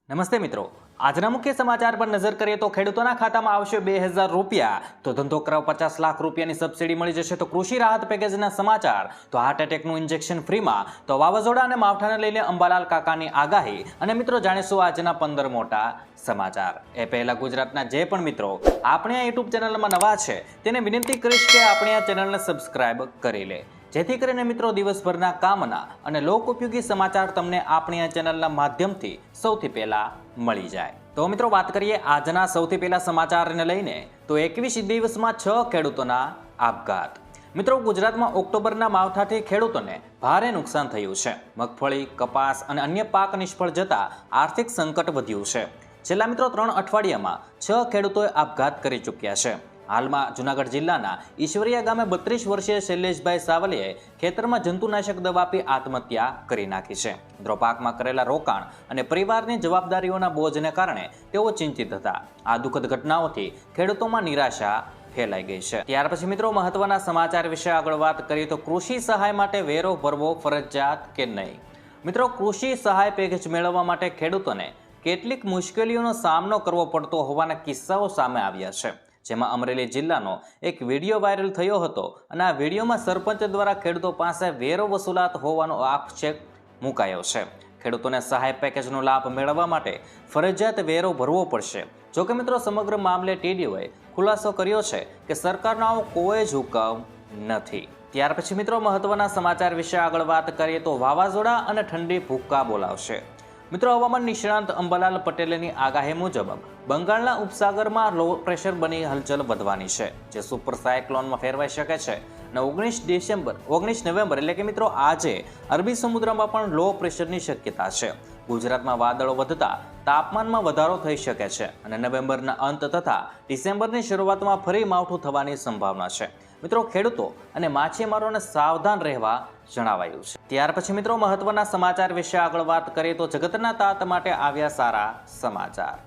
નમસ્તે મિત્રો, આજના મુખ્ય સમાચાર પર નજર કરીએ તો ખેડૂતોના ખાતામાં આવશે 2000 રૂપિયા, તો ધંધો કરાવ 50 લાખ રૂપિયાની સબસિડી મળી જશે, તો કૃષિ રાહત પેકેજના સમાચાર, તો હાર્ટ એટેકનું ઇન્જેક્શન ફ્રીમાં, તો વાવાઝોડા અને માવઠાને લઈને અંબાલાલ કાકાની આગાહી, અને મિત્રો જાણીશું આજના 15 મોટા સમાચાર. એ પહેલા ગુજરાતના જે પણ મિત્રો આપણે આ યુટ્યુબ ચેનલમાં નવા છે તેને વિનંતી કરીશ કે આપણે આ ચેનલને સબસ્ક્રાઇબ કરી લે, જેથી કરીને મિત્રો દિવસભરના કામના અને લોક ઉપયોગી સમાચાર તમને આપણી આ ચેનલના માધ્યમથી સૌથી પહેલા મળી જાય. તો મિત્રો વાત કરીએ આજના સૌથી પહેલા સમાચારને લઈને, તો 21 દિવસમાં 6 ખેડૂતોના આપઘાત. મિત્રો ગુજરાતમાં ઓક્ટોબરના માવઠાથી ખેડૂતોને ભારે નુકસાન થયું છે. મગફળી, કપાસ અને અન્ય પાક નિષ્ફળ જતા આર્થિક સંકટ વધ્યું છે. છેલ્લા મિત્રો 3 અઠવાડિયામાં 6 ખેડૂતોએ આપઘાત કરી ચૂક્યા છે. હાલમાં જૂનાગઢ જિલ્લાના ઈશ્વરિયા ગામે 32 વર્ષીય શૈલેષભાઈ સાવલીએ ખેતરમાં જંતુનાશક દવા આપી આત્મહત્યા કરી નાખી છે. મિત્રો પાકમાં કરેલા રોકાણ અને પરિવારની જવાબદારીઓના બોજને કારણે તેઓ ચિંતિત હતા. આ દુઃખદ ઘટનાઓથી ખેડૂતોમાં નિરાશા ફેલાઈ ગઈ છે. ત્યાર પછી મિત્રો મહત્વના સમાચાર વિશે આગળ વાત કરીએ તો કૃષિ સહાય માટે વેરો ભરવો ફરજિયાત કે નહીં. મિત્રો કૃષિ સહાય પેકેજ મેળવવા માટે ખેડૂતોને કેટલીક મુશ્કેલીઓનો સામનો કરવો પડતો હોવાના કિસ્સાઓ સામે આવ્યા છે. જેમાં અમરેલી જિલ્લાનો એક વિડીયો વાયરલ થયો હતો અને આ વિડીયોમાં સરપંચ દ્વારા ખેડૂતો પાસે વેરો વસૂલાત હોવાનો આક્ષેપ મુકાયો છે. ખેડૂતોને સહાય પેકેજનો લાભ મેળવવા માટે ફરજિયાત વેરો ભરવો પડશે. જોકે મિત્રો સમગ્ર મામલે ટીડીઓએ ખુલાસો કર્યો છે કે સરકારનો આવો કોઈ જ હુકમ નથી. ત્યાર પછી મિત્રો મહત્વના સમાચાર વિશે આગળ વાત કરીએ તો વાવાઝોડા અને ઠંડી ભૂક્કા બોલાવશે. મિત્રો હવામાન નિષ્ણાંત અંબાલાલ પટેલની આગાહી મુજબ બંગાળના ઉપસાગરમાં લો પ્રેશર બની હલચલ વધવાની છે, જે સુપર સાયક્લોનમાં ફેરવાઈ શકે છે. અને 19 નવેમ્બર એટલે કે મિત્રો આજે અરબી સમુદ્રમાં પણ લો પ્રેશરની શક્યતા છે. ગુજરાતમાં વાદળો વધતા તાપમાનમાં વધારો થઈ શકે છે અને નવેમ્બરના અંત તથા ડિસેમ્બરની શરૂઆતમાં ફરી માવઠું થવાની સંભાવના છે. મિત્રો ખેડૂતો અને માછીમારોને સાવધાન રહેવા જણાવાયું છે. ત્યાર પછી મિત્રો મહત્વના સમાચાર વિશે આગળ વાત કરીએ તો જગતના તાત માટે આવ્યા સારા સમાચાર.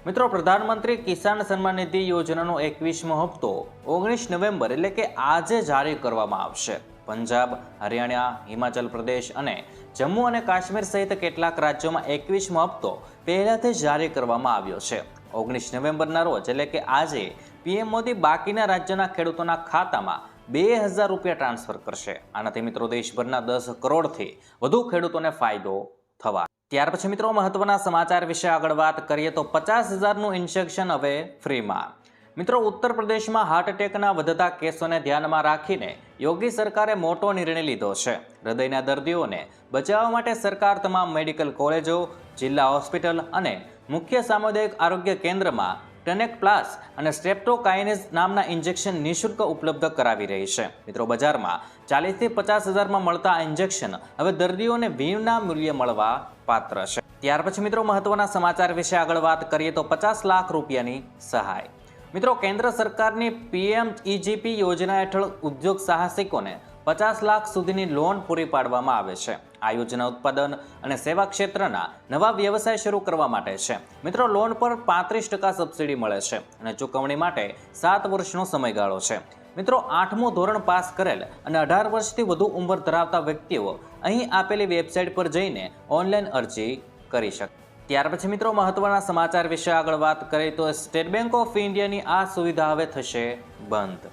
મિત્રો પ્રધાનમંત્રી કિસાન સન્માન નિધિ યોજનાનો 21મો હપ્તો 19 નવેમ્બર એટલે કે આજે જારી કરવામાં આવશે. પંજાબ, હરિયાણા, હિમાચલ પ્રદેશ અને જમ્મુ અને કાશ્મીર સહિત કેટલાક રાજ્યોમાં 21મો હપ્તો પહેલાથી જારી કરવામાં આવ્યો છે. 19 નવેમ્બરના રોજ એટલે કે આજે પીએમ મોદી બાકીના રાજ્યના ખેડૂતોના ખાતામાં 2000 રૂપિયા ટ્રાન્સફર કરશે. આનાથી મિત્રો દેશભરના 10 કરોડથી વધુ ખેડૂતોને ફાયદો થવા. ત્યાર પછી મિત્રો મહત્વના સમાચાર વિશે આગળ વાત કરીએ તો 50,000નું ઇન્જેક્શન હવે ફ્રીમાં. મિત્રો ઉત્તર પ્રદેશમાં હાર્ટ એટેકના વધતા કેસોને ધ્યાનમાં રાખીને યોગી સરકારે મોટો નિર્ણય લીધો છે. હૃદયના દર્દીઓને બચાવવા માટે સરકાર તમામ મેડિકલ કોલેજો, જિલ્લા હોસ્પિટલ અને મુખ્ય સામુદાયિક આરોગ્ય કેન્દ્રમાં ટેનેક પ્લસ અને સ્ટ્રેપ્ટોકાઇનેઝ નામના ઇન્જેક્શન નિઃશુલ્ક ઉપલબ્ધ કરાવી રહી છે. મિત્રો બજારમાં 40 થી 50,000માં મળતા આ ઇન્જેક્શન હવે દર્દીઓને વિના મૂલ્યે મળવા પાત્ર છે. ત્યાર પછી મિત્રો મહત્વના સમાચાર વિશે આગળ વાત કરીએ તો 50 લાખ રૂપિયાની સહાય. મિત્રો કેન્દ્ર સરકારની PMEGP યોજના હેઠળ ઉદ્યોગ સાહસિકોને 50 લાખ સુધીની લોન પૂરી પાડવામાં આવે છે. આ યોજના ઉત્પાદન અને સેવા ક્ષેત્રના નવા વ્યવસાય શરૂ કરવા માટે છે. મિત્રો લોન પર 35% સબસિડી મળે છે અને ચૂકવણી માટે 7 વર્ષનો સમયગાળો છે. મિત્રો 8મું ધોરણ પાસ કરેલ અને 18 વર્ષથી વધુ ઉંમર ધરાવતા વ્યક્તિઓ અહીં આપેલી વેબસાઇટ પર જઈને ઓનલાઈન અરજી કરી શકે. ત્યાર પછી મિત્રો મહત્વના સમાચાર વિશે આગળ વાત કરીએ તો સ્ટેટ બેંક ઓફ ઇન્ડિયાની આ સુવિધા હવે થશે બંધ.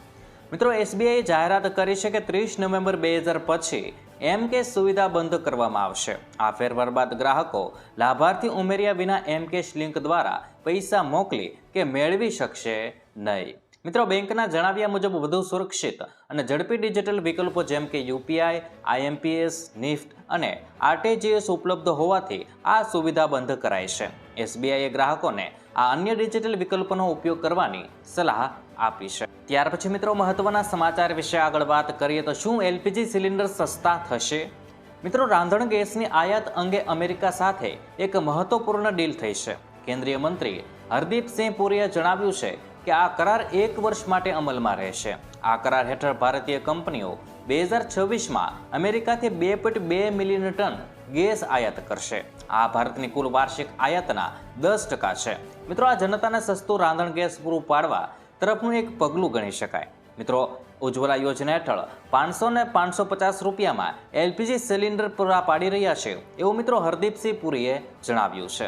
મિત્રો SBIએ જાહેરાત કરી છે કે 30 નવેમ્બર 2000 પછી M-Cash સુવિધા બંધ કરવામાં આવશે. આ ફેરફાર બાદ ગ્રાહકો લાભાર્થી ઉમેર્યા વિના M-Cash લિંક દ્વારા પૈસા મોકલી કે મેળવી શકશે નહીં. મિત્રો બેંકના જણાવ્યા મુજબ વધુ સુરક્ષિત અને ઝડપી ડિજિટલ વિકલ્પો જેમ કે UPI, IMPS, NIFT અને RTGS ઉપલબ્ધ હોવાથી આ સુવિધા બંધ કરાઈ છે. SBIએ ગ્રાહકોને આ અન્ય ડિજિટલ વિકલ્પોનો ઉપયોગ કરવાની સલાહ આપી છે. ત્યાર પછી મિત્રો મહત્વના સમાચાર વિશે આગળ વાત કરીએ તો શું LPG સિલિન્ડર સસ્તા થશે? મિત્રો રાંધણ ગેસની આયાત અંગે અમેરિકા સાથે એક મહત્વપૂર્ણ ડીલ થઈ છે. કેન્દ્રીય મંત્રી હરદીપસિંહ પુરીએ જણાવ્યું છે કે આ કરાર 1 વર્ષ માટે અમલમાં રહેશે. આ કરાર હેઠળ ભારતીય કંપનીઓ 2026માં અમેરિકાથી 2.2 મિલિયન ટન ગેસ આયાત કરશે. આ ભારતની કુલ વાર્ષિક આયાતના 10% છે. મિત્રો આ જનતાને સસ્તું રાંધણ ગેસ પૂરું પાડવા તરફનું એક પગલું ગણી શકાય. મિત્રો ઉજ્જવલા યોજના હેઠળ 500 ને 550 રૂપિયામાં LPG સિલિન્ડર પૂરા પાડી રહ્યા છે એવું મિત્રો હરદીપસિંહ પુરીએ જણાવ્યું છે.